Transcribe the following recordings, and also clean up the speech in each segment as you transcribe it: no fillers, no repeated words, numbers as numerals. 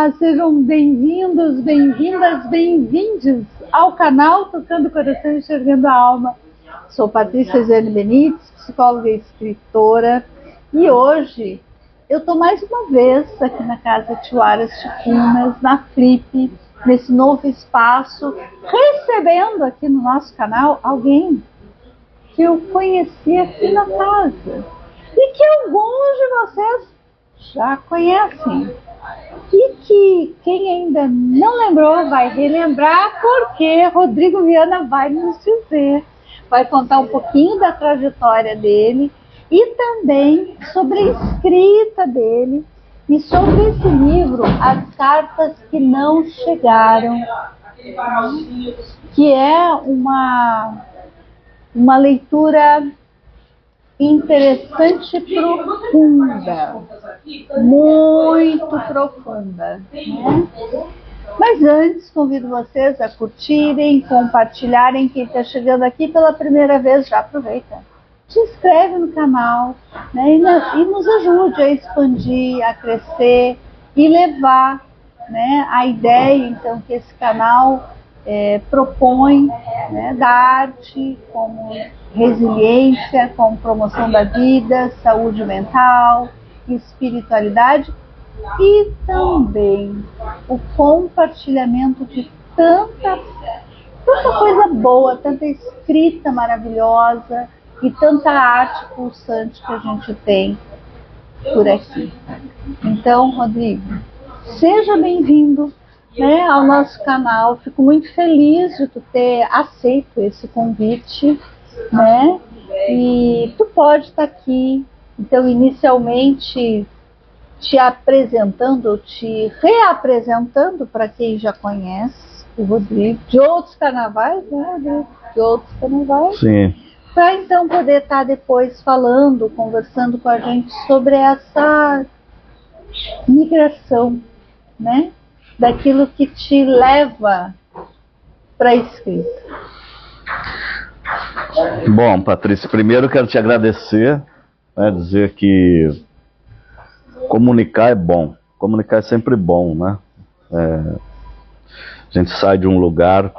Olá, sejam bem-vindos, bem-vindas, bem-vindes ao canal Tocando o Coração e Enxergando a Alma. Sou Patrícia Zene Benites, psicóloga e escritora, e hoje eu estou mais uma vez aqui na Casa Tiwaras Ticunas, na Flip, nesse novo espaço, recebendo aqui no nosso canal alguém que eu conheci aqui na casa e que alguns de vocês já conhecem. E que quem ainda não lembrou vai relembrar, porque Rodrigo Viana vai nos dizer, vai contar um pouquinho da trajetória dele e também sobre a escrita dele e sobre esse livro, As Cartas que Não Chegaram, que é uma leitura interessante e profunda, muito profunda, né? Mas antes, convido vocês a curtirem, compartilharem. Quem está chegando aqui pela primeira vez, já aproveita, se inscreve no canal, né? E nos ajude a expandir, a crescer e levar, né, a ideia, então, que esse canal propõe, né, da arte como resiliência, como promoção da vida, saúde mental, espiritualidade e também o compartilhamento de tanta coisa boa, tanta escrita maravilhosa e tanta arte pulsante que a gente tem por aqui. Então, Rodrigo, seja bem-vindo, né, ao nosso canal. Fico muito feliz de tu ter aceito esse convite, né? E tu pode estar aqui, então, inicialmente te apresentando, te reapresentando para quem já conhece o Rodrigo, de outros carnavais, né, Rodrigo? De outros carnavais. Sim. Para então poder estar depois falando, conversando com a gente sobre essa migração, né? Daquilo que te leva para a escrita. Bom, Patrícia, primeiro quero te agradecer, né, dizer que comunicar é bom, comunicar é sempre bom, né? A gente sai de um lugar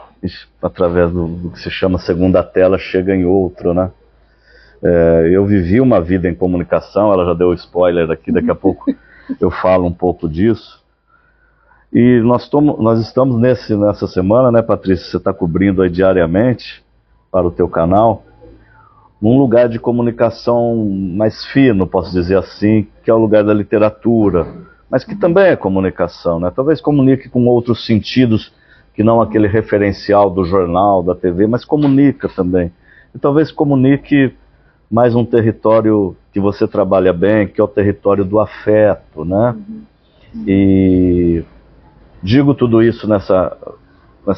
através do que se chama segunda tela, chega em outro, né? Eu vivi uma vida em comunicação, ela já deu spoiler aqui, daqui a pouco eu falo um pouco disso. E nós estamos nessa semana, né, Patrícia, você está cobrindo aí diariamente para o teu canal, num lugar de comunicação mais fino, posso dizer assim, que é o lugar da literatura, mas que também é comunicação, né? Talvez comunique com outros sentidos, que não aquele referencial do jornal, da TV, mas comunica também. E talvez comunique mais um território que você trabalha bem, que é o território do afeto, né? E digo tudo isso nessa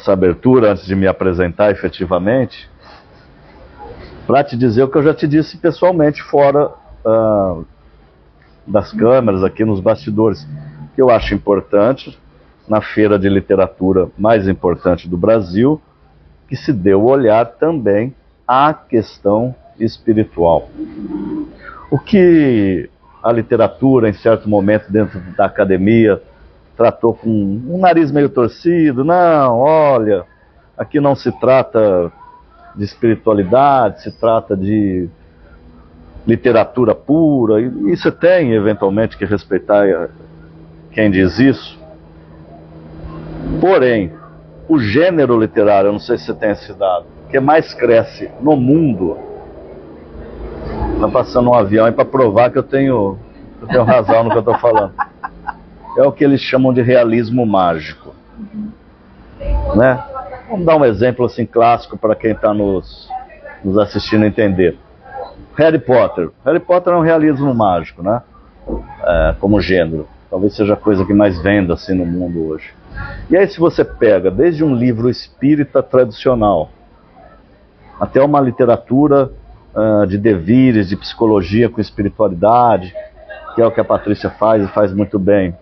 abertura, antes de me apresentar efetivamente, para te dizer o que eu já te disse pessoalmente fora das câmeras, aqui nos bastidores, que eu acho importante, na feira de literatura mais importante do Brasil, que se deu olhar também à questão espiritual. O que a literatura, em certo momento, dentro da academia, tratou com um nariz meio torcido, não, olha, aqui não se trata de espiritualidade, se trata de literatura pura, e você tem eventualmente que respeitar quem diz isso. Porém, o gênero literário, eu não sei se você tem esse dado, que mais cresce no mundo, está passando um avião aí para provar que eu tenho razão no que eu estou falando, é o que eles chamam de realismo mágico, né? Vamos dar um exemplo assim clássico para quem está nos assistindo entender. Harry Potter. Harry Potter é um realismo mágico, né? Como gênero. Talvez seja a coisa que mais venda assim no mundo hoje. E aí, se você pega desde um livro espírita tradicional até uma literatura de devires, de psicologia com espiritualidade, que é o que a Patrícia faz e faz muito bem,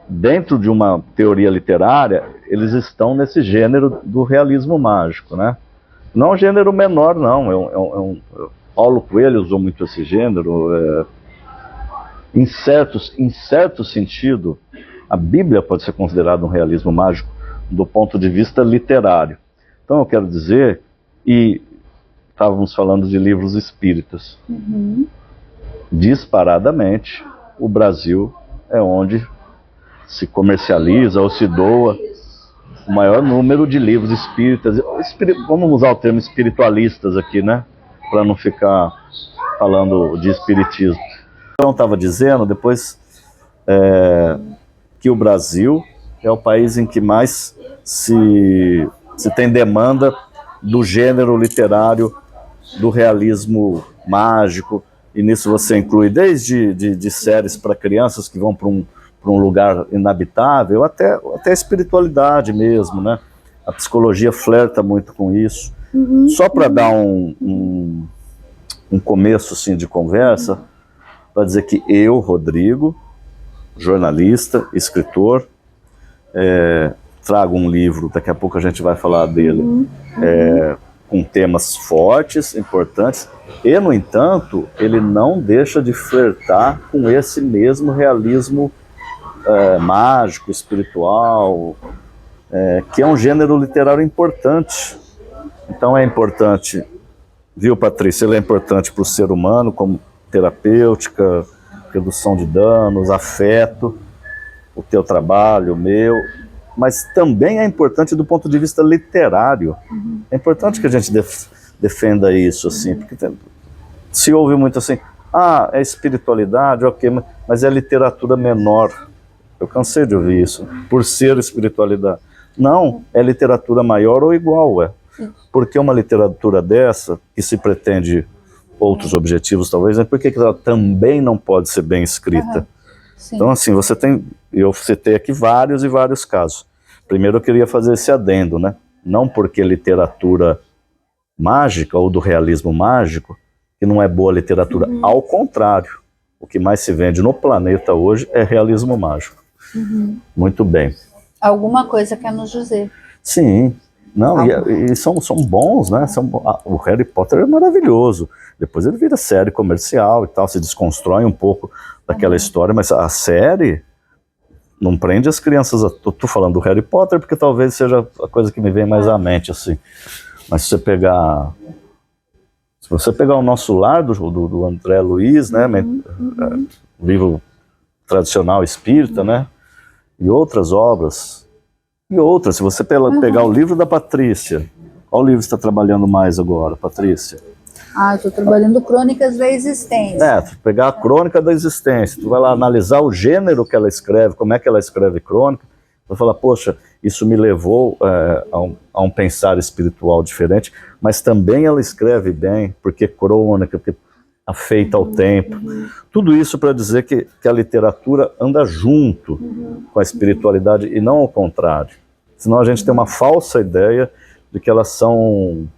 dentro de uma teoria literária, eles estão nesse gênero do realismo mágico, né? Não é um gênero menor, não. Paulo Coelho usou muito esse gênero. Em certo sentido, a Bíblia pode ser considerada um realismo mágico do ponto de vista literário. Então eu quero dizer, e estávamos falando de livros espíritas. Disparadamente, o Brasil é onde se comercializa ou se doa o maior número de livros espíritas. Vamos usar o termo espiritualistas aqui, né? Para não ficar falando de espiritismo. Eu estava dizendo depois que o Brasil é o país em que mais se tem demanda do gênero literário do realismo mágico, e nisso você inclui desde de séries para crianças que vão para um lugar inabitável, até a espiritualidade mesmo, né? A psicologia flerta muito com isso. Só para dar um começo assim, de conversa, para dizer que eu, Rodrigo, jornalista, escritor, trago um livro, daqui a pouco a gente vai falar dele, com temas fortes, importantes, e, no entanto, ele não deixa de flertar com esse mesmo realismo mágico, espiritual, que é um gênero literário importante. Então é importante, viu, Patrícia, ele é importante para o ser humano como terapêutica, redução de danos, afeto, o teu trabalho, o meu, mas também é importante do ponto de vista literário. É importante que a gente defenda isso, assim, porque se ouve muito assim, é espiritualidade, ok, mas é literatura menor. Eu cansei de ouvir isso, por ser espiritualidade. Não, é literatura maior ou igual, Porque uma literatura dessa, que se pretende outros objetivos talvez, por que ela também não pode ser bem escrita? Então assim, eu citei aqui vários e vários casos. Primeiro eu queria fazer esse adendo, né? Não porque literatura mágica ou do realismo mágico, que não é boa literatura. Ao contrário, o que mais se vende no planeta hoje é realismo mágico. Muito bem. Alguma coisa quer nos dizer. Sim. Não, e são bons, né? O Harry Potter é maravilhoso. Depois ele vira série comercial e tal, se desconstrói um pouco daquela história, mas a série não prende as crianças. Tô falando do Harry Potter porque talvez seja a coisa que me vem mais à mente, assim. Mas se você pegar o Nosso Lar, do André Luiz, né? Livro tradicional espírita, né? E outras obras. E outras, se você pegar o livro da Patrícia, qual livro você está trabalhando mais agora, Patrícia? Eu estou trabalhando Crônicas da Existência. Pegar a Crônica da Existência, tu vai lá analisar o gênero que ela escreve, como é que ela escreve crônica, vai falar, poxa, isso me levou a um pensar espiritual diferente, mas também ela escreve bem, porque crônica, porque afeita ao tempo. Tudo isso para dizer que a literatura anda junto com a espiritualidade e não ao contrário. Senão a gente tem uma falsa ideia de que elas são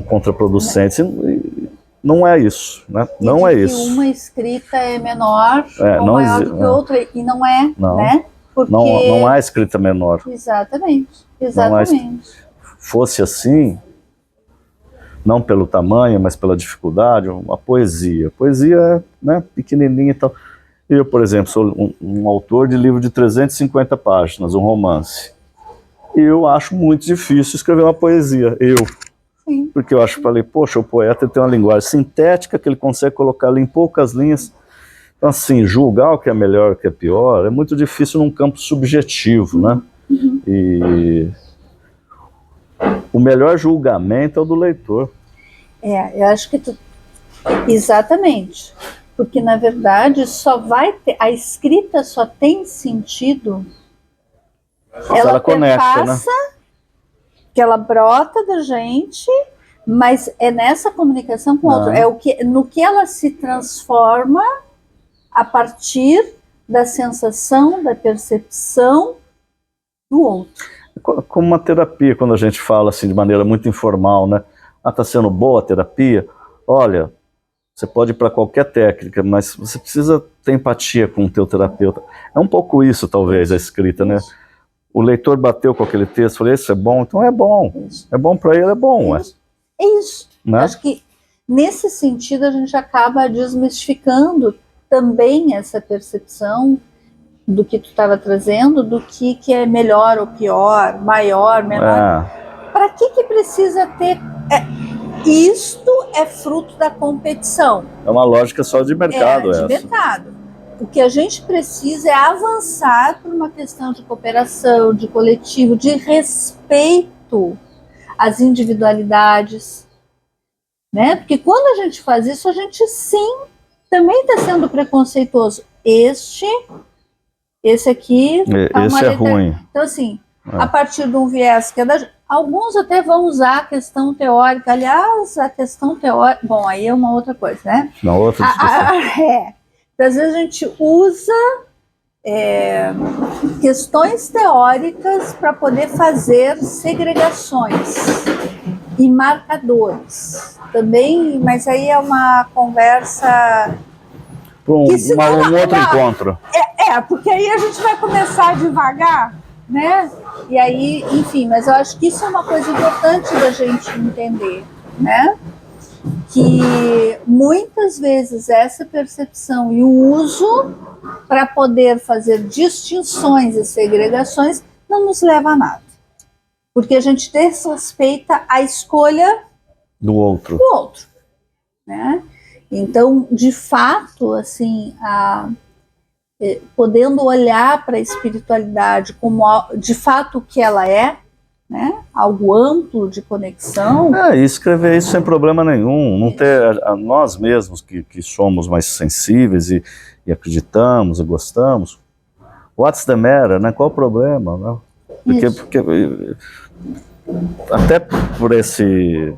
contraproducentes. E não é isso, né? Não é isso. Que uma escrita é menor ou maior do que outra, e não é, né? Porque... Não há escrita menor. Exatamente. Fosse assim, não pelo tamanho, mas pela dificuldade, a poesia. A poesia é, né, pequenininha e tal. Eu, por exemplo, sou um autor de livro de 350 páginas, um romance. E eu acho muito difícil escrever uma poesia, Sim. Porque eu falei, poxa, o poeta tem uma linguagem sintética que ele consegue colocar ali em poucas linhas. Então, assim, julgar o que é melhor, o que é pior, é muito difícil num campo subjetivo, né? E o melhor julgamento é o do leitor. Eu acho que exatamente. Porque, na verdade, a escrita só tem sentido ela conecta, né? Que ela brota da gente, mas é nessa comunicação com o outro. No que ela se transforma a partir da sensação, da percepção do outro. Como uma terapia, quando a gente fala assim de maneira muito informal, né? Tá sendo boa a terapia? Olha, você pode ir para qualquer técnica, mas você precisa ter empatia com o teu terapeuta. É um pouco isso, talvez, a escrita, né? O leitor bateu com aquele texto, falou, isso é bom, então é bom. Isso. É bom para ele, é bom. É isso. Né? Acho que, nesse sentido, a gente acaba desmistificando também essa percepção do que tu estava trazendo, do que é melhor ou pior, maior, menor. Para que precisa ter... Isto é fruto da competição. É uma lógica só de mercado. De mercado. O que a gente precisa é avançar por uma questão de cooperação, de coletivo, de respeito às individualidades, né? Porque quando a gente faz isso, a gente sim também está sendo preconceituoso. Esse aqui... Esse é ruim. Então, assim, a partir de um viés que é da... Alguns até vão usar a questão teórica. Aliás, a questão teórica... Bom, aí é uma outra coisa, né? Uma outra discussão. Às vezes a gente usa questões teóricas para poder fazer segregações e marcadores. Também, mas aí é uma conversa... Para um outro encontro. Porque aí a gente vai começar devagar, né? E aí, enfim, mas eu acho que isso é uma coisa importante da gente entender, né? Que muitas vezes essa percepção e o uso para poder fazer distinções e segregações não nos leva a nada. Porque a gente desrespeita a escolha do outro, né? Então, de fato, assim, podendo olhar para a espiritualidade como de fato o que ela é, né? Algo amplo de conexão. E escrever isso sem problema nenhum. Não ter nós mesmos que somos mais sensíveis e acreditamos e gostamos. What's the matter, né? Qual o problema? Né? Porque até por esse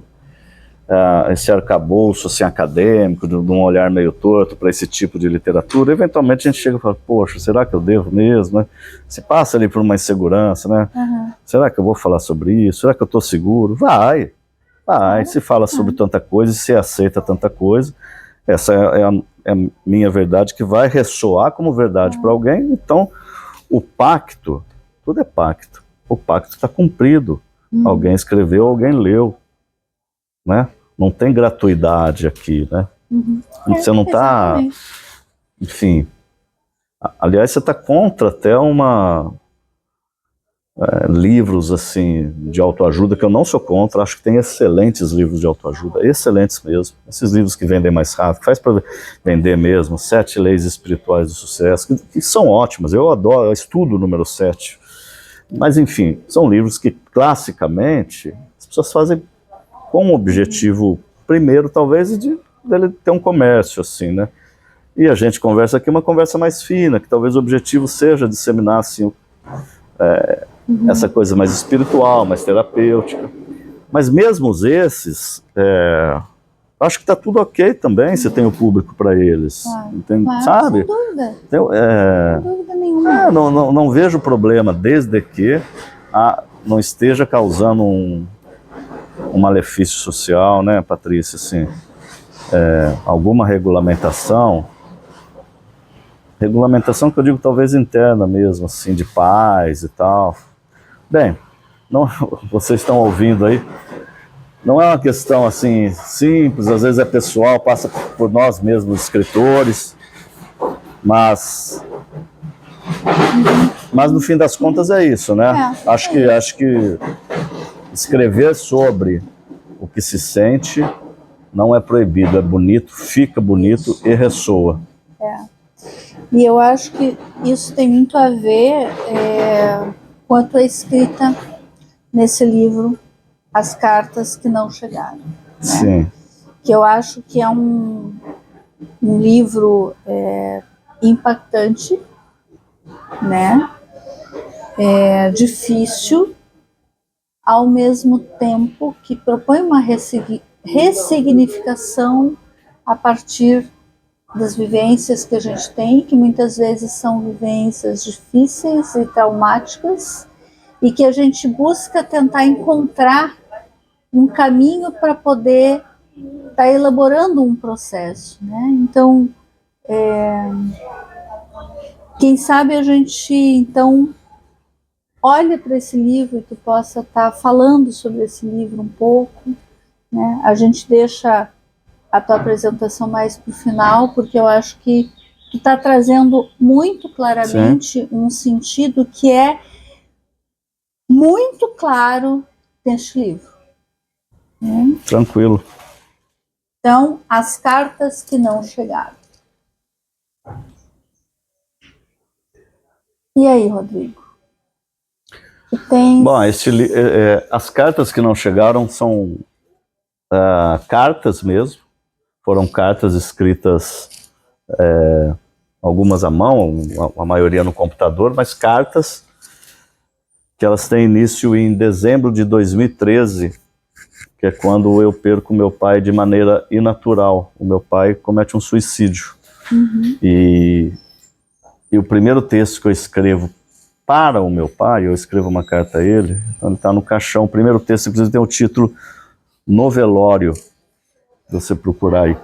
arcabouço assim, acadêmico, de um olhar meio torto para esse tipo de literatura, eventualmente a gente chega e fala, poxa, será que eu devo mesmo? Né? Se passa ali por uma insegurança, né? Será que eu vou falar sobre isso? Será que eu estou seguro? Vai, se fala sobre tanta coisa, se aceita tanta coisa, essa é a minha verdade que vai ressoar como verdade para alguém. Então, o pacto, tudo é pacto, o pacto está cumprido, alguém escreveu, alguém leu, né? Não tem gratuidade aqui, né? Você não está... Enfim. Aliás, você está contra até livros assim, de autoajuda, que eu não sou contra. Acho que tem excelentes livros de autoajuda, excelentes mesmo. Esses livros que vendem mais rápido, faz para vender mesmo. 7 Leis Espirituais do Sucesso, que são ótimas. Eu adoro, eu estudo o número 7. Mas, enfim, são livros que, classicamente, as pessoas fazem com o objetivo, primeiro, talvez, dele ter um comércio, assim, né? E a gente conversa aqui uma conversa mais fina, que talvez o objetivo seja disseminar, assim, essa coisa mais espiritual, mais terapêutica. Mas mesmo esses, acho que está tudo ok também, se tem o público para eles. Claro, sabe? Sem dúvida. Então, sem dúvida nenhuma. Não vejo problema, desde que não esteja causando um malefício social, né, Patrícia, assim, alguma regulamentação que eu digo talvez interna mesmo, assim, de paz e tal. Bem, vocês estão ouvindo aí, não é uma questão assim simples, às vezes é pessoal, passa por nós mesmos, escritores, mas no fim das contas é isso, né? Acho que escrever sobre o que se sente não é proibido, é bonito, fica bonito e ressoa. E eu acho que isso tem muito a ver com a tua escrita nesse livro, As Cartas que Não Chegaram. Né? Sim. Que eu acho que é um livro impactante, né? Difícil, ao mesmo tempo que propõe uma ressignificação a partir das vivências que a gente tem, que muitas vezes são vivências difíceis e traumáticas, e que a gente busca tentar encontrar um caminho para poder estar elaborando um processo, né? Então, quem sabe a gente, então, olha para esse livro e tu possa estar falando sobre esse livro um pouco, né? A gente deixa a tua apresentação mais para o final, porque eu acho que tu está trazendo muito claramente um sentido que é muito claro neste livro. Tranquilo. Então, as cartas que não chegaram. E aí, Rodrigo? Bom, as cartas que não chegaram são cartas mesmo. Foram cartas escritas, algumas à mão, a maioria no computador, mas cartas que elas têm início em dezembro de 2013, que é quando eu perco meu pai de maneira inatural. O meu pai comete um suicídio. E o primeiro texto que eu escrevo para o meu pai, eu escrevo uma carta a ele, então ele está no caixão. O primeiro texto, inclusive, tem o título No Velório, se você procurar aí.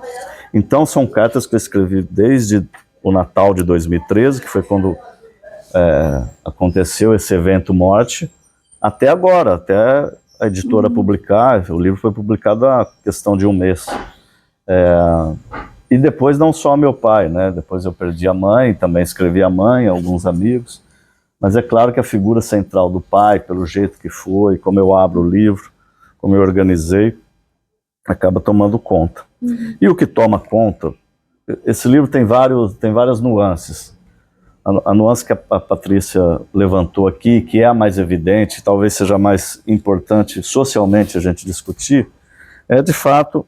Então são cartas que eu escrevi desde o Natal de 2013, que foi quando aconteceu esse evento morte, até agora, até a editora publicar. O livro foi publicado há questão de um mês. E depois não só meu pai, né? Depois eu perdi a mãe, também escrevi a mãe, alguns amigos. Mas é claro que a figura central do pai, pelo jeito que foi, como eu abro o livro, como eu organizei, acaba tomando conta. E o que toma conta, esse livro tem várias nuances. A nuance que a Patrícia levantou aqui, que é a mais evidente, talvez seja a mais importante socialmente a gente discutir, é de fato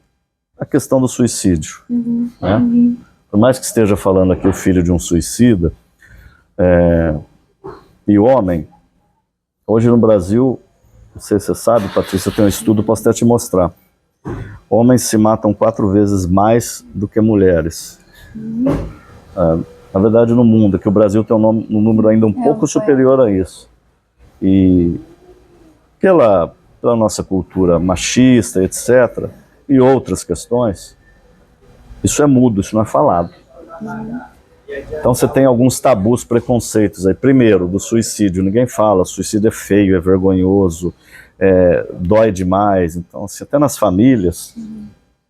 a questão do suicídio. Né? Por mais que esteja falando aqui o filho de um suicida, e homem, hoje no Brasil, não sei se você sabe, Patrícia, tem um estudo, posso até te mostrar. Homens se matam 4 vezes mais do que mulheres. Na verdade, no mundo, que o Brasil tem um número ainda um pouco superior a isso. E pela nossa cultura machista, etc., e outras questões, isso é mudo, isso não é falado. Então você tem alguns tabus, preconceitos aí. Primeiro, do suicídio, ninguém fala, suicídio é feio, é vergonhoso, dói demais. Então, assim, até nas famílias,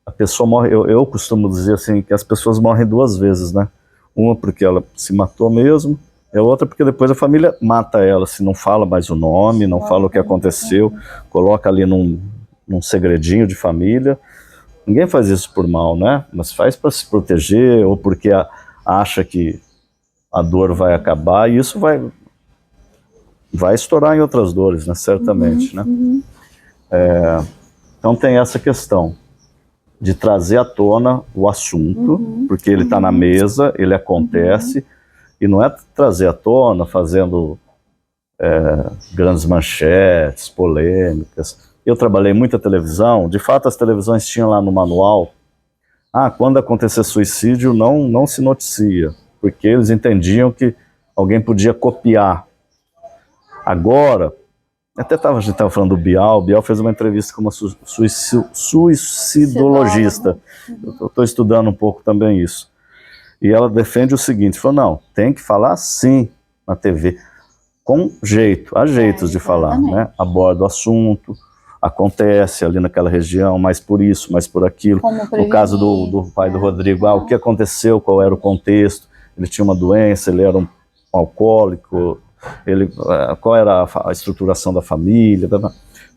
a pessoa morre, eu costumo dizer assim, que as pessoas morrem 2 vezes, né? Uma porque ela se matou mesmo, e a outra porque depois a família mata ela, se não fala mais o nome, não fala o que aconteceu, coloca ali num segredinho de família. Ninguém faz isso por mal, né? Mas faz para se proteger, ou porque acha que a dor vai acabar, e isso vai estourar em outras dores, né? Certamente, né? Então tem essa questão de trazer à tona o assunto, porque ele está na mesa, ele acontece, e não é trazer à tona fazendo grandes manchetes, polêmicas. Eu trabalhei muita televisão, de fato as televisões tinham lá no manual, quando acontecer suicídio não se noticia, porque eles entendiam que alguém podia copiar. Agora, a gente estava falando do Bial, o Bial fez uma entrevista com uma suicidologista. Eu estou estudando um pouco também isso. E ela defende o seguinte, falou, não, tem que falar sim na TV, com jeito, há jeitos de falar, né? Aborda o assunto, acontece ali naquela região, mais por isso, mais por aquilo. No caso do pai do Rodrigo, o que aconteceu, qual era o contexto, ele tinha uma doença, ele era um alcoólico, qual era a estruturação da família. Então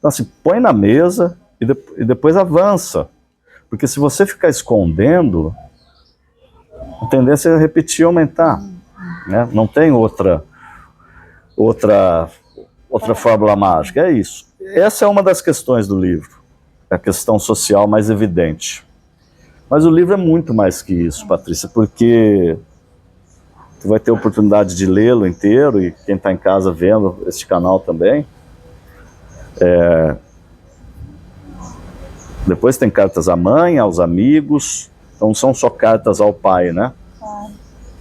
assim, põe na mesa e depois avança, porque se você ficar escondendo, a tendência é repetir e aumentar, né? Não tem outra fórmula mágica, é isso. Essa é uma das questões do livro, a questão social mais evidente. Mas o livro é muito mais que isso, Patrícia, porque tu vai ter a oportunidade de lê-lo inteiro, e quem está em casa vendo este canal também. Depois tem cartas à mãe, aos amigos, então não são só cartas ao pai, né?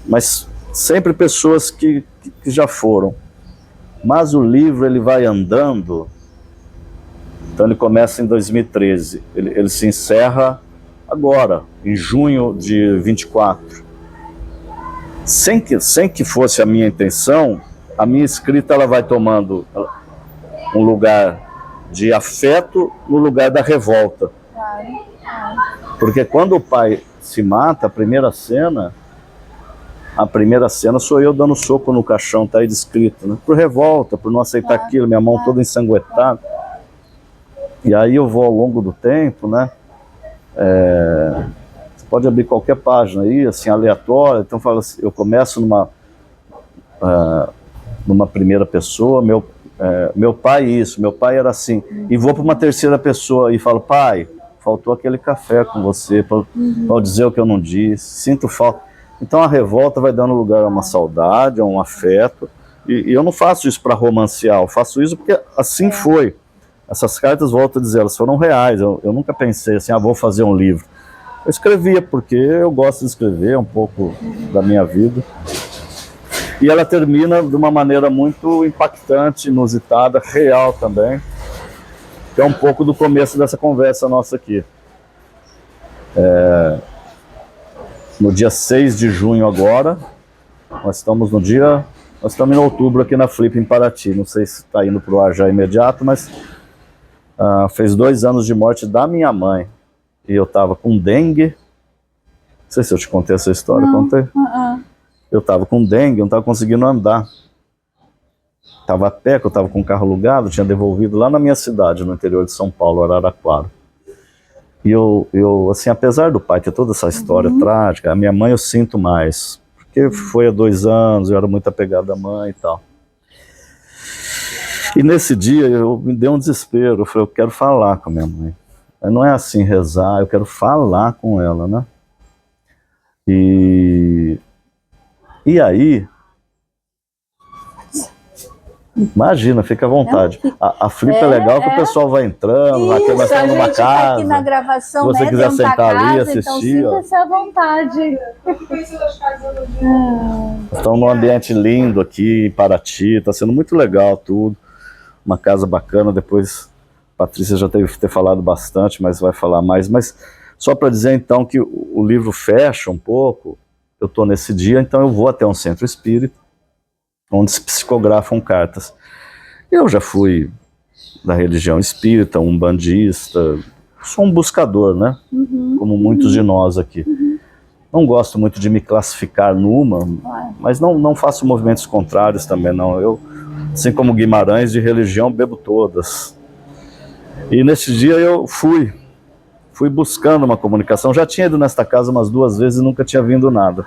Mas sempre pessoas que já foram. Mas o livro ele vai andando, então ele começa em 2013, ele se encerra agora, em junho de 24. Sem que fosse a minha intenção, a minha escrita ela vai tomando um lugar de afeto no lugar da revolta. Porque quando o pai se mata, a primeira cena A primeira cena sou eu dando soco no caixão, tá aí descrito, né? Por revolta, por não aceitar aquilo, minha mão toda ensanguentada. E aí eu vou ao longo do tempo, né? Você pode abrir qualquer página aí, assim, aleatória. Então fala assim, eu começo numa primeira pessoa, meu pai isso, meu pai era assim. E vou para uma terceira pessoa e falo, pai, faltou aquele café com você, para dizer o que eu não disse, sinto falta. Então a revolta vai dando lugar a uma saudade, a um afeto. E eu não faço isso para romancear, eu faço isso porque assim foi. Essas cartas, volto a dizer, elas foram reais. Eu nunca pensei assim, vou fazer um livro. Eu escrevia porque eu gosto de escrever, um pouco da minha vida. E ela termina de uma maneira muito impactante, inusitada, real também. Que é um pouco do começo dessa conversa nossa aqui. No dia 6 de junho agora, nós estamos em outubro aqui na Flip, em Paraty. Não sei se está indo para o ar já imediato, mas fez 2 anos de morte da minha mãe. E eu estava com dengue. Não sei se eu te contei essa história. Não. Contei? Eu estava com dengue, eu não estava conseguindo andar. Estava a pé, que eu estava com o carro alugado, tinha devolvido lá na minha cidade, no interior de São Paulo, Araraquara. E eu assim, apesar do pai ter toda essa história trágica, a minha mãe eu sinto mais. Porque foi há 2 anos, eu era muito apegado à mãe e tal. E nesse dia me deu um desespero, eu falei, eu quero falar com a minha mãe. Não é assim rezar, eu quero falar com ela, né? E aí, imagina, fica à vontade. A Flip é legal que o pessoal vai entrando, vai conversando numa casa. Tá aqui na gravação, se você quiser sentar ali, assistir. Então sinta-se à vontade. Estamos num ambiente lindo aqui em Paraty, está sendo muito legal tudo. Uma casa bacana, depois a Patrícia já teve que ter falado bastante, mas vai falar mais. Mas só para dizer então que o livro fecha um pouco, eu estou nesse dia, então eu vou até um centro espírita, onde se psicografam cartas. Eu já fui da religião espírita, umbandista, sou um buscador, né? Como muitos de nós aqui. Não gosto muito de me classificar numa, mas não faço movimentos contrários também, não. Eu, assim como Guimarães, de religião bebo todas. E nesse dia eu fui buscando uma comunicação. Já tinha ido nesta casa umas 2 vezes e nunca tinha vindo nada.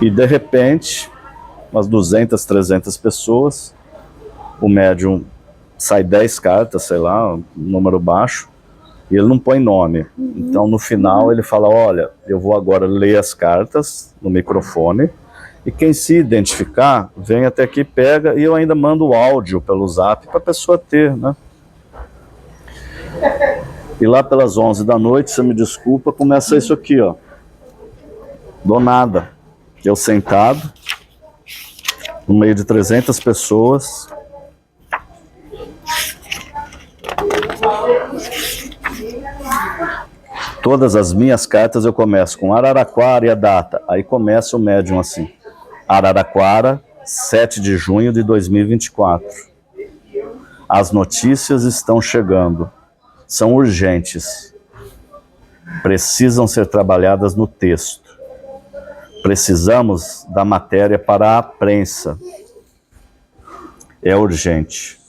E de repente, umas 200, 300 pessoas, o médium sai 10 cartas, sei lá, um número baixo, e ele não põe nome. Então no final ele fala, olha, eu vou agora ler as cartas no microfone, e quem se identificar, vem até aqui, pega, e eu ainda mando o áudio pelo zap para a pessoa ter, né? E lá pelas 11 da noite, você me desculpa, começa isso aqui, ó. Do nada. Eu sentado, no meio de 300 pessoas. Todas as minhas cartas eu começo com Araraquara e a data. Aí começa o médium assim. Araraquara, 7 de junho de 2024. As notícias estão chegando. São urgentes. Precisam ser trabalhadas no texto. Precisamos da matéria para a prensa. É urgente.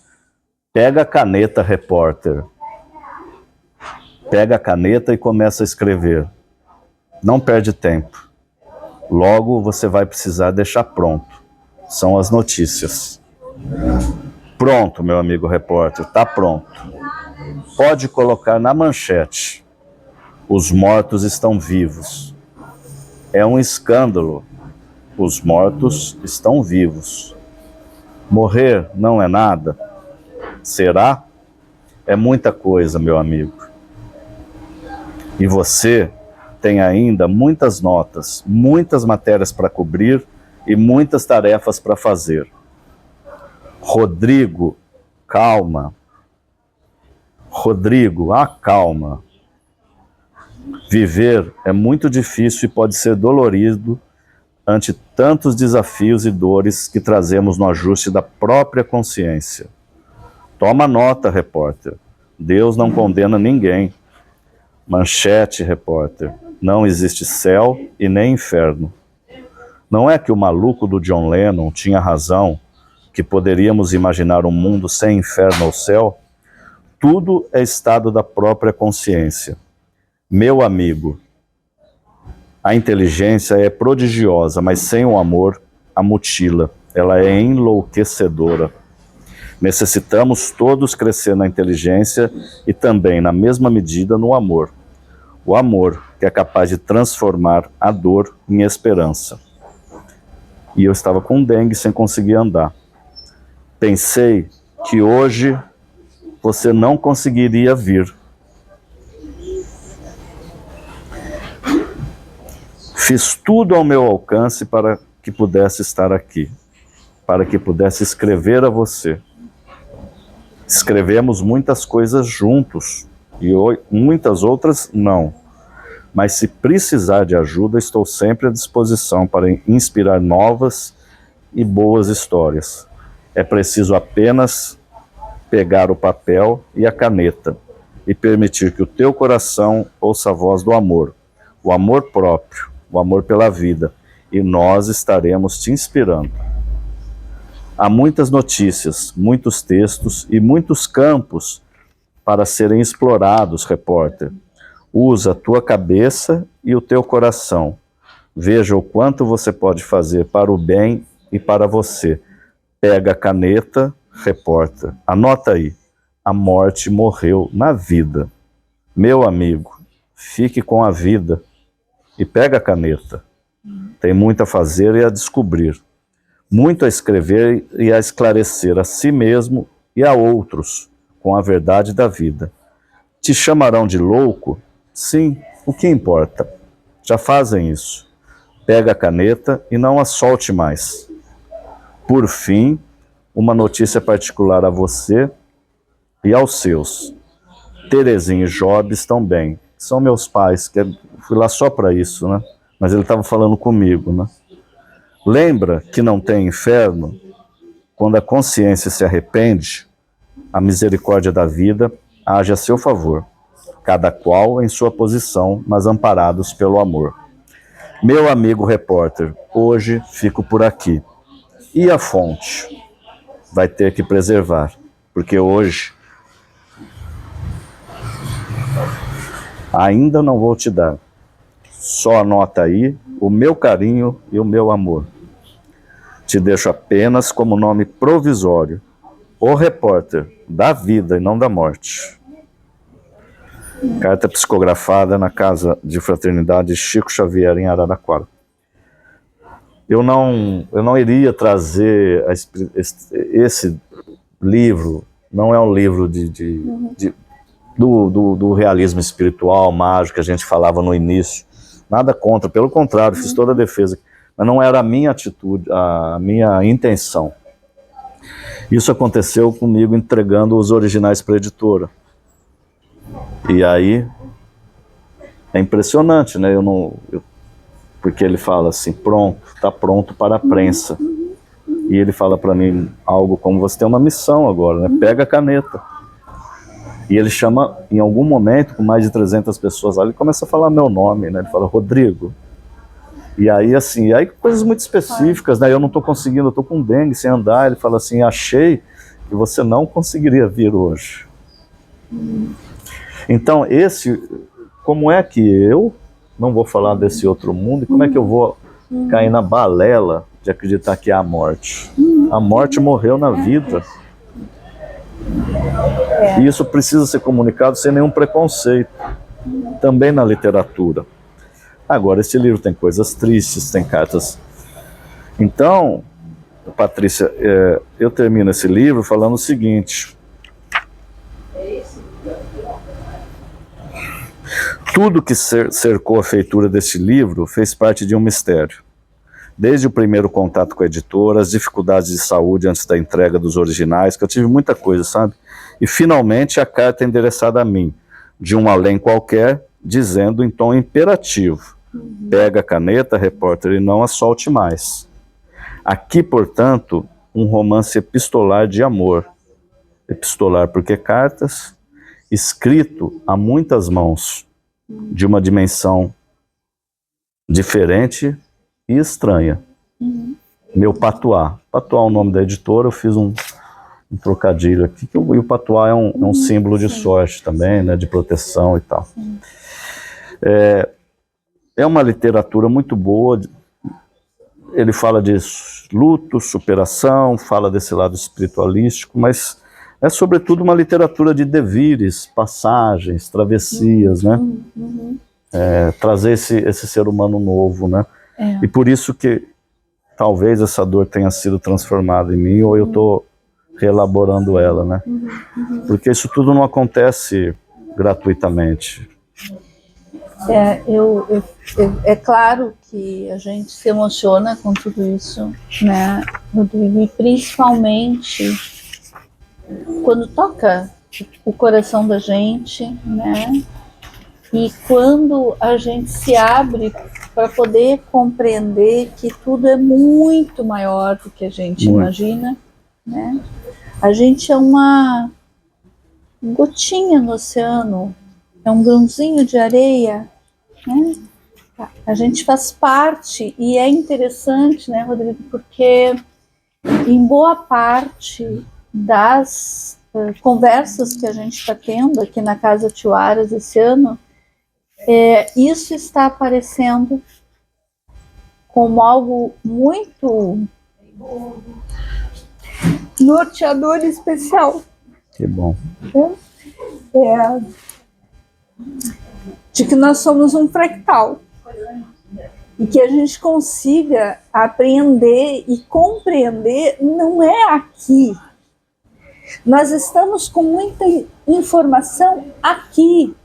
Pega a caneta, repórter. Pega a caneta e começa a escrever. Não perde tempo. Logo você vai precisar deixar pronto. São as notícias. Pronto, meu amigo repórter, está pronto. Pode colocar na manchete. Os mortos estão vivos. É um escândalo. Os mortos estão vivos. Morrer não é nada? Será? É muita coisa, meu amigo. E você tem ainda muitas notas, muitas matérias para cobrir e muitas tarefas para fazer. Rodrigo, calma. Rodrigo, calma. Viver é muito difícil e pode ser dolorido ante tantos desafios e dores que trazemos no ajuste da própria consciência. Toma nota, repórter. Deus não condena ninguém. Manchete, repórter. Não existe céu e nem inferno. Não é que o maluco do John Lennon tinha razão, que poderíamos imaginar um mundo sem inferno ou céu? Tudo é estado da própria consciência. Meu amigo, a inteligência é prodigiosa, mas sem o amor, a mutila. Ela é enlouquecedora. Necessitamos todos crescer na inteligência e também, na mesma medida, no amor. O amor que é capaz de transformar a dor em esperança. E eu estava com dengue sem conseguir andar. Pensei que hoje você não conseguiria vir. Fiz tudo ao meu alcance para que pudesse estar aqui, para que pudesse escrever a você. Escrevemos muitas coisas juntos e muitas outras não. Mas se precisar de ajuda, estou sempre à disposição para inspirar novas e boas histórias. É preciso apenas pegar o papel e a caneta e permitir que o teu coração ouça a voz do amor, o amor próprio, o amor pela vida, e nós estaremos te inspirando. Há muitas notícias, muitos textos e muitos campos para serem explorados, repórter. Usa a tua cabeça e o teu coração. Veja o quanto você pode fazer para o bem e para você. Pega a caneta, repórter. Anota aí. A morte morreu na vida. Meu amigo, fique com a vida e pega a caneta. Tem muito a fazer e a descobrir. Muito a escrever e a esclarecer a si mesmo e a outros com a verdade da vida. Te chamarão de louco? Sim, o que importa? Já fazem isso. Pega a caneta e não a solte mais. Por fim, uma notícia particular a você e aos seus. Terezinha e Job estão bem. São meus pais, fui lá só para isso, né? Mas ele estava falando comigo, né? Lembra que não tem inferno? Quando a consciência se arrepende, a misericórdia da vida age a seu favor, cada qual em sua posição, mas amparados pelo amor. Meu amigo repórter, hoje fico por aqui. E a fonte? Vai ter que preservar, porque hoje ainda não vou te dar. Só anota aí o meu carinho e o meu amor. Te deixo apenas como nome provisório, o repórter da vida e não da morte. Carta psicografada na Casa de Fraternidade Chico Xavier, em Araraquara. Eu não iria trazer esse livro, não é um livro do realismo espiritual, mágico, que a gente falava no início. Nada contra, pelo contrário, fiz toda a defesa. Mas não era a minha atitude, a minha intenção. Isso aconteceu comigo entregando os originais para a editora. E aí, é impressionante, né? Porque ele fala assim, pronto, está pronto para a prensa. E ele fala para mim algo como, você tem uma missão agora, né? Pega a caneta. E ele chama, em algum momento, com mais de 300 pessoas lá, ele começa a falar meu nome, né? Ele fala, Rodrigo. E aí, assim, coisas muito específicas, né? Eu não estou conseguindo, eu estou com dengue, sem andar. Ele fala assim, achei que você não conseguiria vir hoje. Então, como é que eu não vou falar desse outro mundo? E como é que eu vou cair na balela de acreditar que há a morte? A morte morreu na vida. E isso precisa ser comunicado sem nenhum preconceito. Também na literatura. Agora, esse livro tem coisas tristes, tem cartas. Então, Patrícia, eu termino esse livro falando o seguinte. Tudo que cercou a feitura desse livro fez parte de um mistério. Desde o primeiro contato com a editora, as dificuldades de saúde antes da entrega dos originais, que eu tive muita coisa, sabe? E finalmente a carta endereçada a mim, de um além qualquer, dizendo em tom imperativo, pega a caneta, repórter, e não a solte mais. Aqui, portanto, um romance epistolar de amor. Epistolar porque cartas, escrito a muitas mãos, de uma dimensão diferente e estranha, Meu Patuá. Patuá é o nome da editora, eu fiz um trocadilho aqui, e o patuá é um símbolo de sorte também, né, de proteção e tal. É uma literatura muito boa, ele fala de luto, superação, fala desse lado espiritualístico, mas é sobretudo uma literatura de devires, passagens, travessias, né? Trazer esse ser humano novo, né? E por isso que talvez essa dor tenha sido transformada em mim, ou eu estou reelaborando ela, né? Porque isso tudo não acontece gratuitamente. É claro que a gente se emociona com tudo isso, né, Rodrigo? E principalmente quando toca o coração da gente, né? E quando a gente se abre para poder compreender que tudo é muito maior do que a gente imagina, né? A gente é uma gotinha no oceano, é um grãozinho de areia, né? A gente faz parte, e é interessante, né, Rodrigo, porque em boa parte das conversas que a gente está tendo aqui na Casa Tio Aras esse ano, isso está aparecendo como algo muito norteador e especial. Que bom. De que nós somos um fractal e que a gente consiga aprender e compreender não é aqui. Nós estamos com muita informação aqui.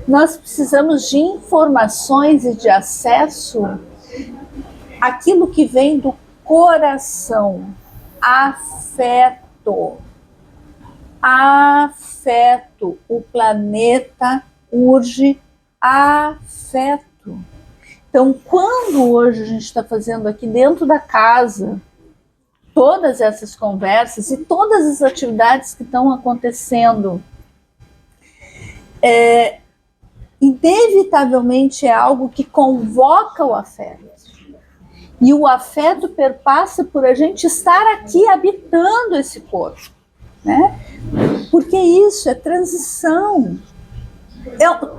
Nós precisamos de informações e de acesso àquilo que vem do coração, afeto. Afeto. O planeta urge afeto. Então, quando hoje a gente está fazendo aqui dentro da casa todas essas conversas e todas as atividades que estão acontecendo, inevitavelmente é algo que convoca o afeto. E o afeto perpassa por a gente estar aqui habitando esse corpo, né? Porque isso é transição.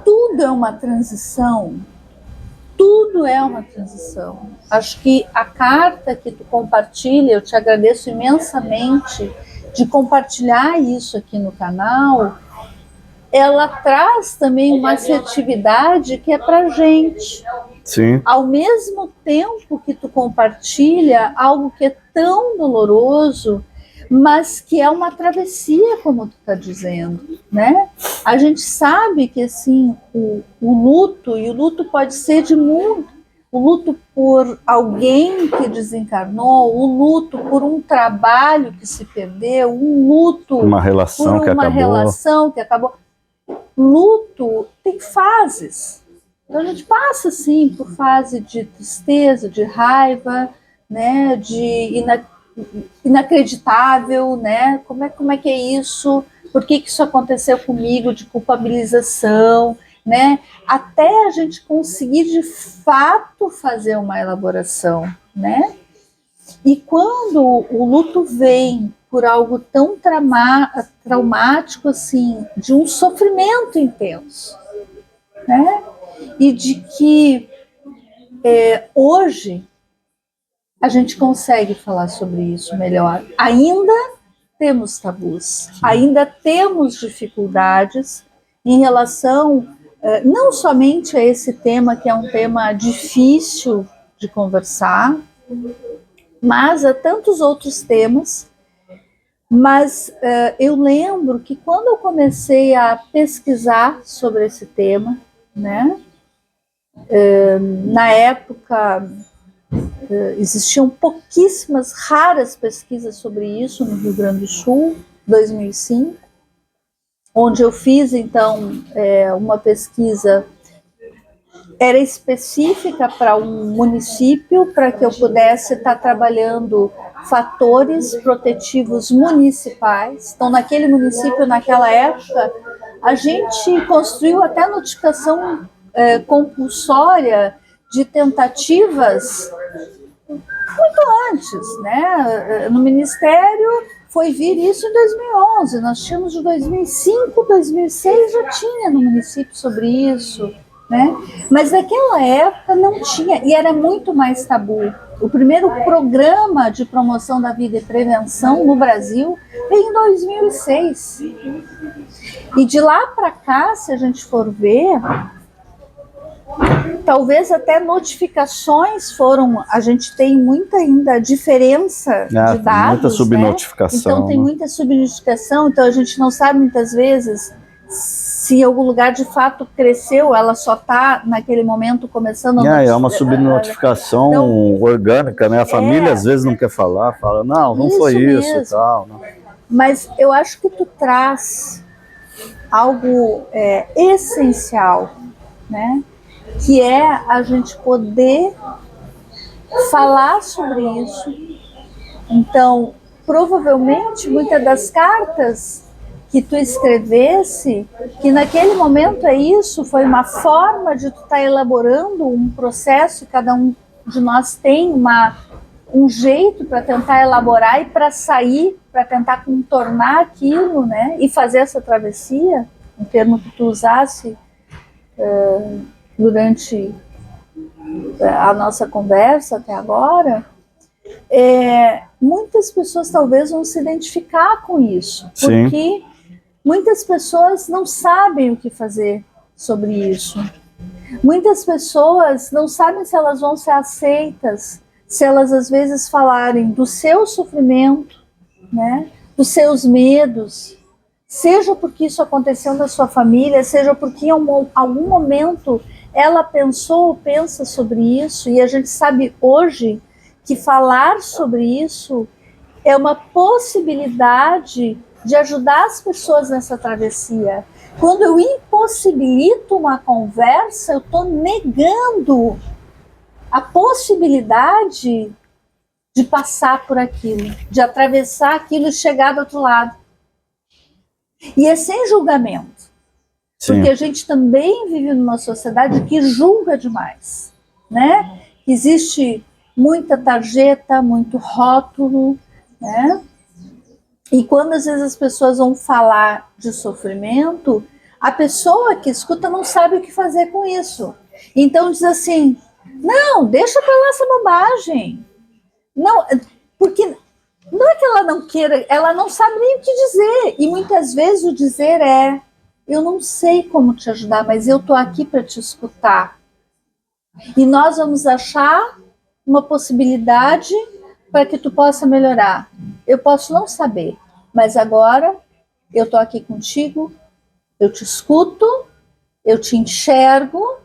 Tudo é uma transição. Tudo é uma transição. Acho que a carta que tu compartilha, eu te agradeço imensamente de compartilhar isso aqui no canal. Ela traz também uma assertividade que é pra gente. Sim. Ao mesmo tempo que tu compartilha algo que é tão doloroso, mas que é uma travessia, como tu está dizendo, né? A gente sabe que assim o luto, e o luto pode ser de muito, o luto por alguém que desencarnou, o luto por um trabalho que se perdeu, um luto uma relação por uma relação que acabou. Luto tem fases. Então a gente passa assim por fase de tristeza, de raiva, né, de inacreditável, né? Como é que é isso? Por que isso aconteceu comigo? De culpabilização, né? Até a gente conseguir de fato fazer uma elaboração, né? E quando o luto vem por algo tão traumático assim, de um sofrimento intenso, né? E de que hoje a gente consegue falar sobre isso melhor. Ainda temos tabus, ainda temos dificuldades em relação não somente a esse tema, que é um tema difícil de conversar, mas a tantos outros temas. Mas eu lembro que quando eu comecei a pesquisar sobre esse tema, né, na época existiam pouquíssimas, raras pesquisas sobre isso no Rio Grande do Sul, 2005, onde eu fiz então uma pesquisa, era específica para um município, para que eu pudesse estar trabalhando fatores protetivos municipais. Então, naquele município, naquela época, a gente construiu até notificação compulsória de tentativas muito antes, né? No Ministério foi vir isso em 2011, nós tínhamos de 2005, 2006 já tinha no município sobre isso, né? Mas naquela época não tinha, e era muito mais tabu. O primeiro programa de promoção da vida e prevenção no Brasil veio em 2006. E de lá para cá, se a gente for ver, talvez até notificações foram, a gente tem muita ainda diferença de dados, muita subnotificação, né? Então tem muita subnotificação, então a gente não sabe muitas vezes se algum lugar de fato cresceu, ela só está naquele momento começando a é uma subnotificação então, orgânica, né? A família às vezes não quer falar, fala, não foi isso e tal. Não. Mas eu acho que tu traz algo essencial, né? Que é a gente poder falar sobre isso. Então, provavelmente, muitas das cartas que tu escrevesse, que naquele momento foi uma forma de tu estar elaborando um processo, cada um de nós tem um jeito para tentar elaborar e para sair, para tentar contornar aquilo, né? E fazer essa travessia, um termo que tu usasse durante a nossa conversa até agora, muitas pessoas talvez vão se identificar com isso, porque muitas pessoas não sabem o que fazer sobre isso. Muitas pessoas não sabem se elas vão ser aceitas, se elas às vezes falarem do seu sofrimento, né, dos seus medos, seja porque isso aconteceu na sua família, seja porque em algum momento ela pensou ou pensa sobre isso, e a gente sabe hoje que falar sobre isso é uma possibilidade de ajudar as pessoas nessa travessia. Quando eu impossibilito uma conversa, eu estou negando a possibilidade de passar por aquilo, de atravessar aquilo e chegar do outro lado. E é sem julgamento. Sim. Porque a gente também vive numa sociedade que julga demais, né? Existe muita tarjeta, muito rótulo, né? E quando às vezes as pessoas vão falar de sofrimento, a pessoa que escuta não sabe o que fazer com isso. Então diz assim, não, deixa pra lá essa bobagem. Não, porque não é que ela não queira, ela não sabe nem o que dizer. E muitas vezes o dizer eu não sei como te ajudar, mas eu tô aqui para te escutar. E nós vamos achar uma possibilidade para que tu possa melhorar. Eu posso não saber, mas agora eu tô aqui contigo, eu te escuto, eu te enxergo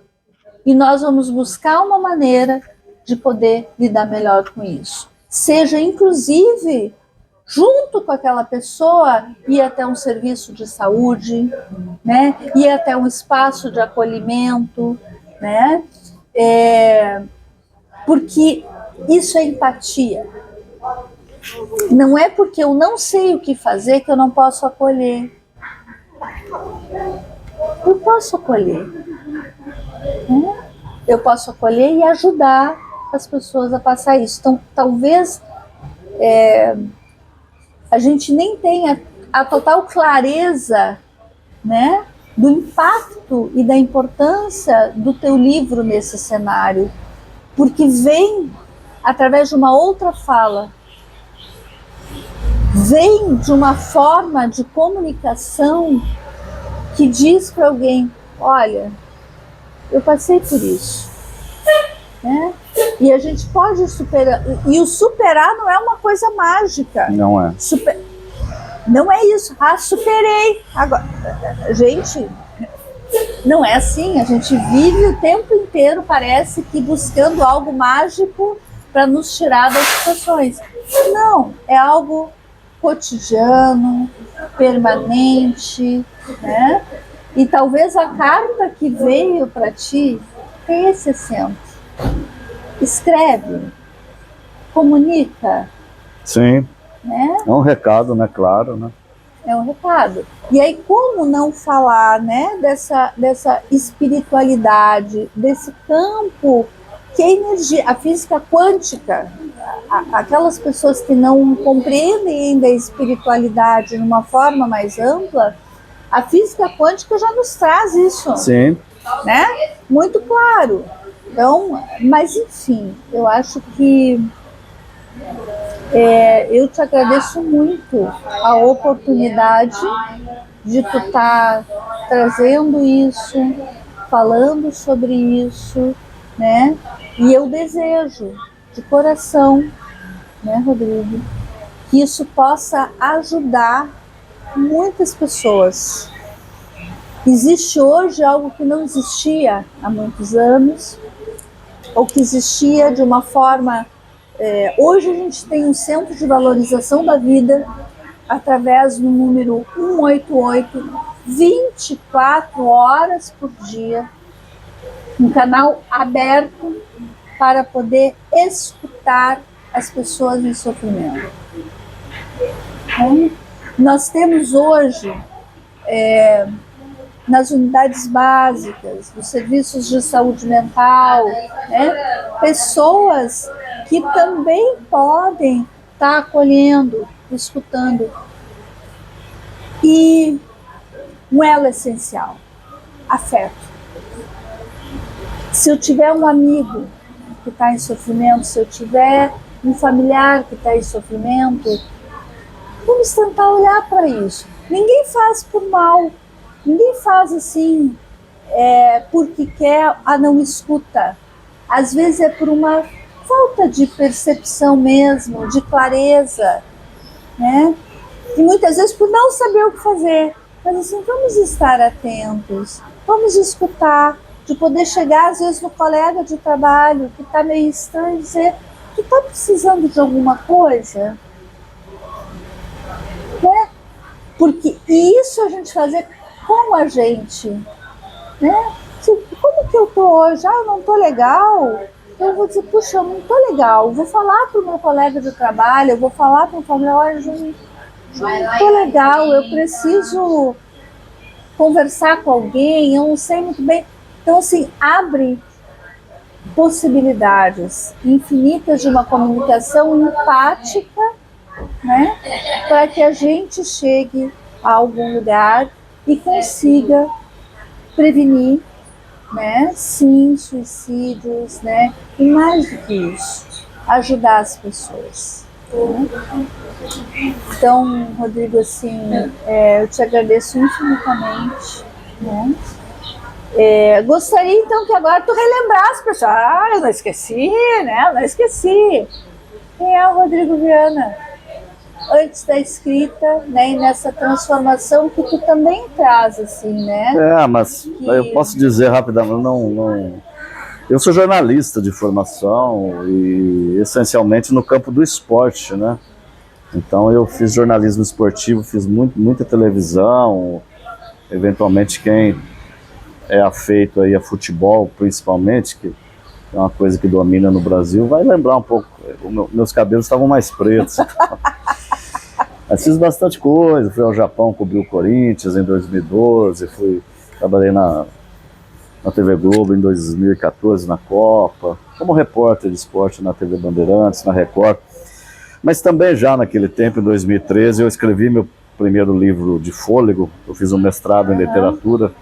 e nós vamos buscar uma maneira de poder lidar melhor com isso. Seja inclusive junto com aquela pessoa ir até um serviço de saúde, né? Ir até um espaço de acolhimento, né? Porque isso é empatia. Não é porque eu não sei o que fazer que eu não posso acolher. Eu posso acolher. Né? Eu posso acolher e ajudar as pessoas a passar isso. Então, talvez a gente nem tenha a total clareza, né, do impacto e da importância do teu livro nesse cenário, porque vem através de uma outra fala, vem de uma forma de comunicação que diz para alguém, olha, eu passei por isso, né? E a gente pode superar, e o superar não é uma coisa mágica. Não é. Não é isso, superei. Agora, gente, não é assim, a gente vive o tempo inteiro, parece que buscando algo mágico para nos tirar das situações. Não, é algo cotidiano, permanente, né? E talvez a carta que veio para ti tem esse exemplo. Escreve, comunica. Sim. Né? É um recado, né? Claro, né? É um recado. E aí, como não falar, né, dessa espiritualidade, desse campo que a energia, a física quântica, aquelas pessoas que não compreendem ainda a espiritualidade de uma forma mais ampla, a física quântica já nos traz isso. Sim. Né? Muito claro. Então, mas enfim, eu acho que eu te agradeço muito a oportunidade de tu estar trazendo isso, falando sobre isso, né? E eu desejo, de coração, né, Rodrigo, que isso possa ajudar muitas pessoas. Existe hoje algo que não existia há muitos anos, ou que existia de uma forma... hoje a gente tem um centro de valorização da vida através do número 188, 24 horas por dia, um canal aberto para poder escutar as pessoas em sofrimento. Então, nós temos hoje, nas unidades básicas, nos serviços de saúde mental, né, pessoas que também podem estar acolhendo, escutando. E um elo essencial, afeto. Se eu tiver um amigo que está em sofrimento, se eu tiver um familiar que está em sofrimento, vamos tentar olhar para isso. Ninguém faz por mal, ninguém faz assim porque quer a não escuta. Às vezes é por uma falta de percepção mesmo, de clareza, né? E muitas vezes por não saber o que fazer. Mas assim, vamos estar atentos, vamos escutar, de poder chegar às vezes no colega de trabalho que está meio estranho e dizer: tu está precisando de alguma coisa? Né? Porque isso a gente fazer com a gente, né? Como que eu tô hoje? Eu não tô legal. Eu vou dizer: puxa, eu não tô legal. Eu vou falar para o meu colega de trabalho, eu vou falar para o familiar: olha, eu não tô legal, eu preciso conversar com alguém, eu não sei muito bem. Então, assim, abre possibilidades infinitas de uma comunicação empática, né, para que a gente chegue a algum lugar e consiga prevenir, né, sim, suicídios, né, e mais do que isso, ajudar as pessoas. Né? Então, Rodrigo, assim, eu te agradeço infinitamente, né? Gostaria então que agora tu relembrasse, pessoal. Eu não esqueci, né? Eu não esqueci. Quem é o Rodrigo Viana? Antes da escrita, né? E nessa transformação que tu também traz, assim, né? Mas eu posso dizer rapidamente, eu sou jornalista de formação e essencialmente no campo do esporte, né? Então eu fiz jornalismo esportivo, fiz muita televisão, eventualmente quem é afeito aí a futebol, principalmente, que é uma coisa que domina no Brasil, vai lembrar um pouco, meus cabelos estavam mais pretos. Mas fiz bastante coisa, fui ao Japão cobrir o Corinthians em 2012, trabalhei na TV Globo em 2014, na Copa, como repórter de esporte na TV Bandeirantes, na Record. Mas também já naquele tempo, em 2013, eu escrevi meu primeiro livro de fôlego, eu fiz um mestrado em literatura,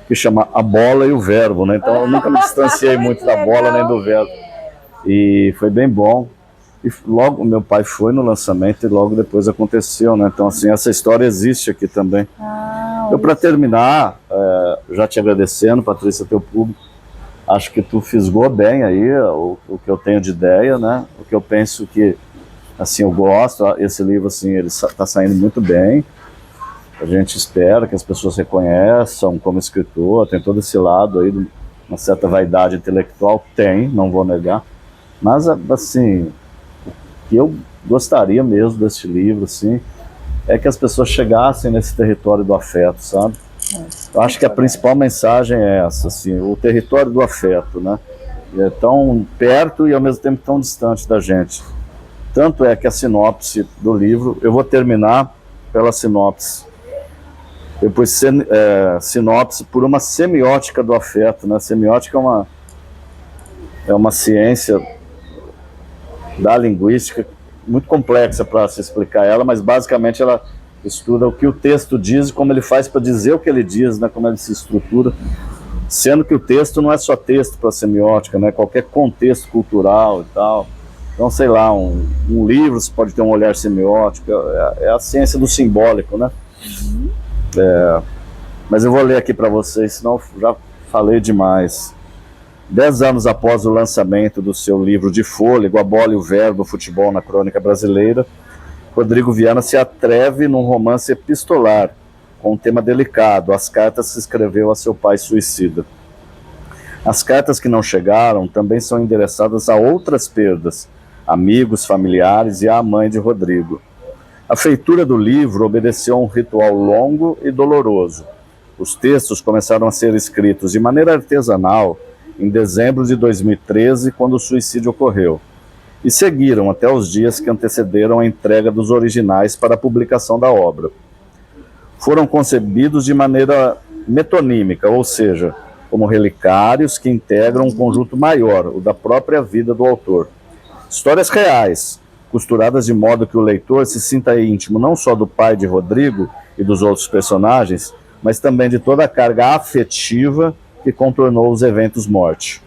que chama A Bola e o Verbo, né? Então eu nunca me distanciei muito da bola nem do verbo. E foi bem bom. E logo meu pai foi no lançamento e logo depois aconteceu, né? Então assim, essa história existe aqui também. Eu, para terminar, já te agradecendo, Patrícia, teu público, acho que tu fisgou bem aí o que eu tenho de ideia, né? O que eu penso que, assim, eu gosto, esse livro, assim, ele está saindo muito bem. A gente espera que as pessoas reconheçam como escritor, tem todo esse lado aí, uma certa vaidade intelectual, tem, não vou negar, mas, assim, o que eu gostaria mesmo desse livro, assim, é que as pessoas chegassem nesse território do afeto, sabe? Eu acho que a principal mensagem é essa, assim, o território do afeto, né? É tão perto e ao mesmo tempo tão distante da gente. Tanto é que a sinopse do livro, eu vou terminar pela sinopse. Eu pus sinopse por uma semiótica do afeto, né? Semiótica é uma ciência da linguística muito complexa para se explicar ela, mas basicamente ela estuda o que o texto diz e como ele faz para dizer o que ele diz, né, como ele se estrutura, sendo que o texto não é só texto para semiótica, né, qualquer contexto cultural e tal. Então, sei lá, um livro você pode ter um olhar semiótico, é a ciência do simbólico, né? Mas eu vou ler aqui para vocês, senão já falei demais. 10 anos após o lançamento do seu livro De Fôlego, a bola e o verbo, o futebol na crônica brasileira, Rodrigo Viana se atreve num romance epistolar, com um tema delicado, as cartas que escreveu a seu pai suicida. As cartas que não chegaram também são endereçadas a outras perdas, amigos, familiares e à mãe de Rodrigo. A feitura do livro obedeceu a um ritual longo e doloroso. Os textos começaram a ser escritos de maneira artesanal em dezembro de 2013, quando o suicídio ocorreu, e seguiram até os dias que antecederam a entrega dos originais para a publicação da obra. Foram concebidos de maneira metonímica, ou seja, como relicários que integram um conjunto maior, o da própria vida do autor. Histórias reais, costuradas de modo que o leitor se sinta íntimo não só do pai de Rodrigo e dos outros personagens, mas também de toda a carga afetiva que contornou os eventos morte.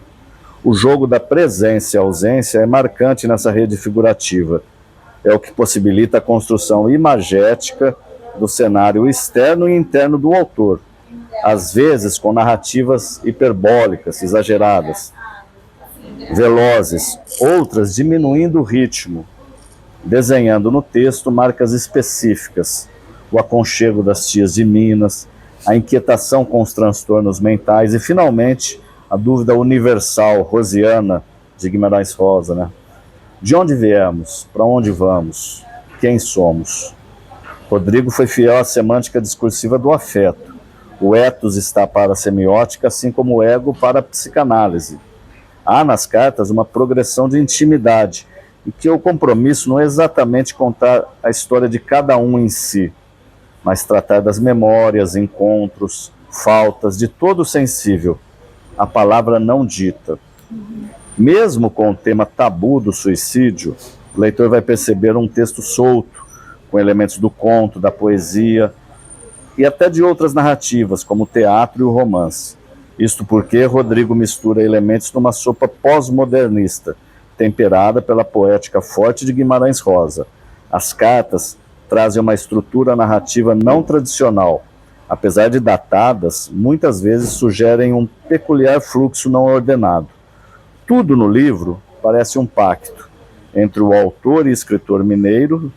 O jogo da presença e ausência é marcante nessa rede figurativa. É o que possibilita a construção imagética do cenário externo e interno do autor, às vezes com narrativas hiperbólicas, exageradas, velozes, outras diminuindo o ritmo, desenhando no texto marcas específicas, o aconchego das tias de Minas, a inquietação com os transtornos mentais e, finalmente, a dúvida universal, rosiana, de Guimarães Rosa, né? De onde viemos? Para onde vamos? Quem somos? Rodrigo foi fiel à semântica discursiva do afeto. O ethos está para a semiótica, assim como o ego para a psicanálise. Há nas cartas uma progressão de intimidade, e que o compromisso não é exatamente contar a história de cada um em si, mas tratar das memórias, encontros, faltas, de todo o sensível, a palavra não dita. Mesmo com o tema tabu do suicídio, o leitor vai perceber um texto solto, com elementos do conto, da poesia e até de outras narrativas, como o teatro e o romance. Isto porque Rodrigo mistura elementos numa sopa pós-modernista, temperada pela poética forte de Guimarães Rosa. As cartas trazem uma estrutura narrativa não tradicional. Apesar de datadas, muitas vezes sugerem um peculiar fluxo não ordenado. Tudo no livro parece um pacto entre o autor e escritor mineiro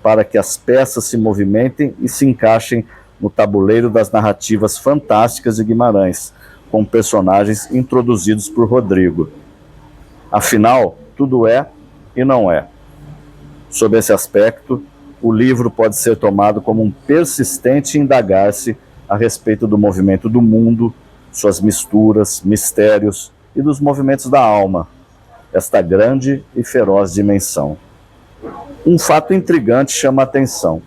para que as peças se movimentem e se encaixem no tabuleiro das narrativas fantásticas de Guimarães, com personagens introduzidos por Rodrigo. Afinal, tudo é e não é. Sob esse aspecto, o livro pode ser tomado como um persistente indagar-se a respeito do movimento do mundo, suas misturas, mistérios e dos movimentos da alma, esta grande e feroz dimensão. Um fato intrigante chama a atenção.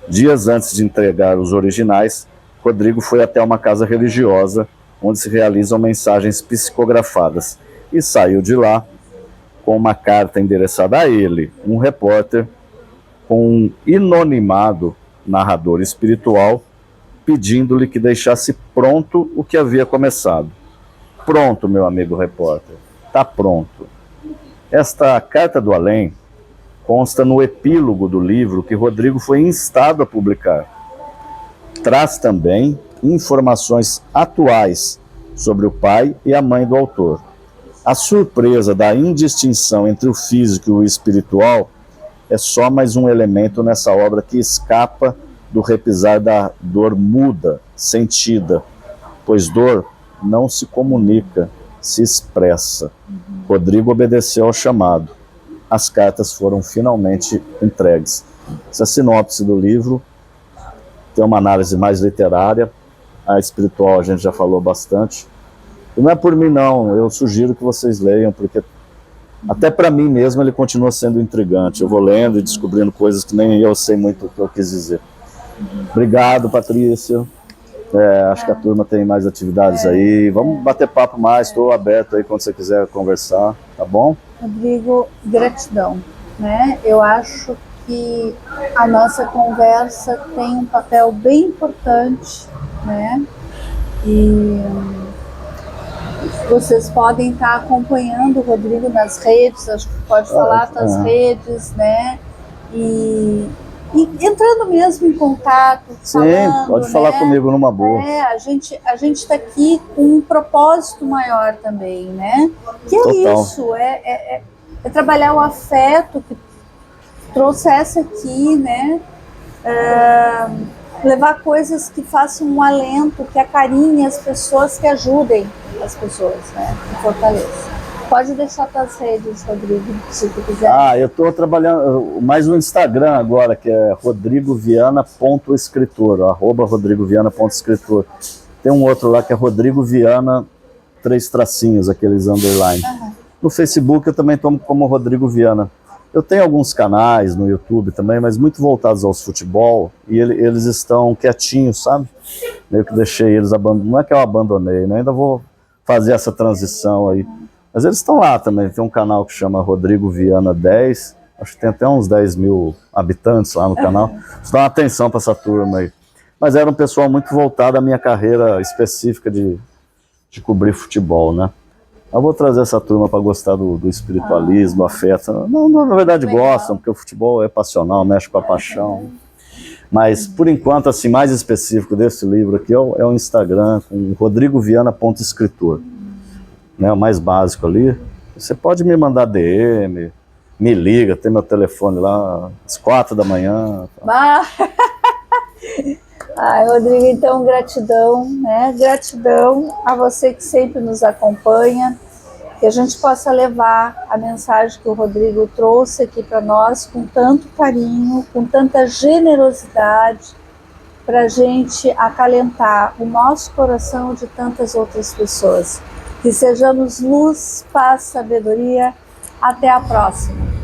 Dias antes de entregar os originais, Rodrigo foi até uma casa religiosa, onde se realizam mensagens psicografadas, e saiu de lá com uma carta endereçada a ele, um repórter, com um inanimado narrador espiritual, pedindo-lhe que deixasse pronto o que havia começado. Pronto, meu amigo repórter, está pronto. Esta carta do além consta no epílogo do livro que Rodrigo foi instado a publicar. Traz também informações atuais sobre o pai e a mãe do autor. A surpresa da indistinção entre o físico e o espiritual é só mais um elemento nessa obra que escapa do repisar da dor muda, sentida, pois dor não se comunica, se expressa. Rodrigo obedeceu ao chamado. As cartas foram finalmente entregues. Essa é a sinopse do livro. Tem uma análise mais literária. A espiritual a gente já falou bastante. E não é por mim não, eu sugiro que vocês leiam, porque até para mim mesmo ele continua sendo intrigante. Eu vou lendo e descobrindo coisas que nem eu sei muito o que eu quis dizer. Obrigado, Patrícia. Acho que a turma tem mais atividades aí. Vamos bater papo mais, estou aberto aí quando você quiser conversar, tá bom? Rodrigo, gratidão, né? Eu acho que a nossa conversa tem um papel bem importante, né? E vocês podem estar acompanhando o Rodrigo nas redes, acho que pode falar das redes, né? E entrando mesmo em contato, sim, falando, pode falar comigo numa boa. A gente está aqui com um propósito maior também, né? Que é Total. isso, é trabalhar o afeto que trouxesse aqui, né? Levar coisas que façam um alento, que acarinhem as pessoas, que ajudem as pessoas, né? Que fortaleçam. Pode deixar tuas redes, Rodrigo, se tu quiser. Eu estou trabalhando mais no Instagram agora, que é rodrigoviana.escritor, @rodrigoviana.escritor. Tem um outro lá que é Rodrigo Viana, 3 tracinhos, aqueles underline. No Facebook eu também estou como Rodrigo Viana. Eu tenho alguns canais no YouTube também, mas muito voltados aos futebol, e eles estão quietinhos, sabe? Meio que deixei eles abandonados. Não é que eu abandonei, né? Ainda vou fazer essa transição aí. Mas eles estão lá também. Tem um canal que chama Rodrigo Viana 10. Acho que tem até uns 10 mil habitantes lá no canal. Preciso dar uma atenção para essa turma aí. Mas era um pessoal muito voltado à minha carreira específica de cobrir futebol, né? Eu vou trazer essa turma para gostar do espiritualismo, do afeto. Não, na verdade gostam, porque o futebol é passional, mexe com a paixão. Mas, por enquanto, assim, mais específico desse livro aqui é o Instagram, com rodrigoviana.escritor. Né, o mais básico ali. Você pode me mandar DM, me liga, tem meu telefone lá, às 4 da manhã. Ai, Rodrigo, então gratidão, né? Gratidão a você que sempre nos acompanha, que a gente possa levar a mensagem que o Rodrigo trouxe aqui para nós com tanto carinho, com tanta generosidade, para a gente acalentar o nosso coração de tantas outras pessoas. Que sejamos luz, paz, sabedoria. Até a próxima.